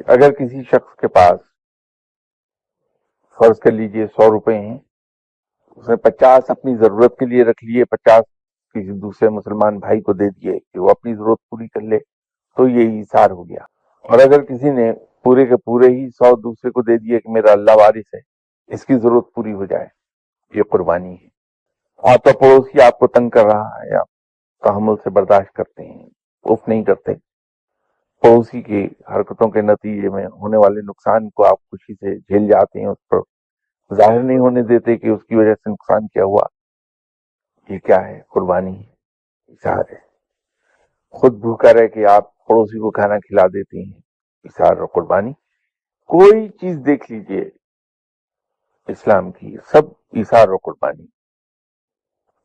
اگر کسی شخص کے پاس فرض کر لیجئے 100 روپے ہیں، اس نے 50 اپنی ضرورت کے لیے رکھ لیے، 50 کسی دوسرے مسلمان بھائی کو دے دیے کہ وہ اپنی ضرورت پوری کر لے، تو یہ ایثار ہو گیا۔ اور اگر کسی نے پورے کے پورے ہی 100 دوسرے کو دے دیے کہ میرا اللہ وارث ہے، اس کی ضرورت پوری ہو جائے، یہ قربانی ہے۔ آپ کا پڑوسی آپ کو تنگ کر رہا ہے، آپ تحمل سے برداشت کرتے ہیں، اف نہیں کرتے، پڑوسی کی حرکتوں کے نتیجے میں ہونے والے نقصان کو آپ خوشی سے جھیل جاتے ہیں، اس پر ظاہر نہیں ہونے دیتے کہ اس کی وجہ سے نقصان کیا ہوا، یہ کیا ہے؟ قربانی ہے، اثار ہے۔ خود بھوکا رہ کے آپ پڑوسی کو کھانا کھلا دیتے ہیں، اثار اور قربانی۔ کوئی چیز دیکھ لیجئے اسلام کی، سب اثار اور قربانی۔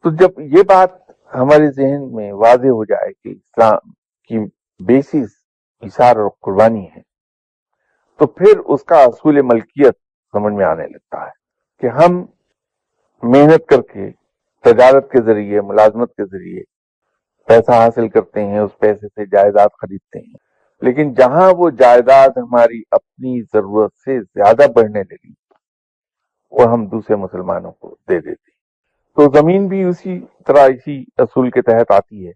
تو جب یہ بات ہمارے ذہن میں واضح ہو جائے کہ اسلام کی بیسس اثار اور قربانی ہے، تو پھر اس کا اصول ملکیت سمجھ میں آنے لگتا ہے کہ ہم محنت کر کے، تجارت کے ذریعے، ملازمت کے ذریعے پیسہ حاصل کرتے ہیں، اس پیسے سے جائیداد خریدتے ہیں، لیکن جہاں وہ جائیداد ہماری اپنی ضرورت سے زیادہ بڑھنے لگی، وہ ہم دوسرے مسلمانوں کو دے دیتے ہیں۔ تو زمین بھی اسی طرح اسی اصول کے تحت آتی ہے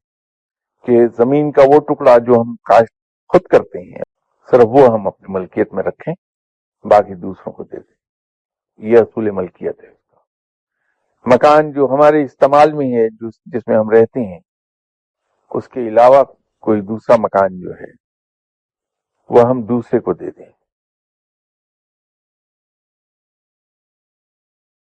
کہ زمین کا وہ ٹکڑا جو ہم کاشت خود کرتے ہیں، صرف وہ ہم اپنی ملکیت میں رکھیں، باقی دوسروں کو دے دیں، یہ اصول ملکیت ہے۔ مکان جو ہمارے استعمال میں ہے، جس میں ہم رہتے ہیں، اس کے علاوہ کوئی دوسرا مکان جو ہے وہ ہم دوسرے کو دے دیں،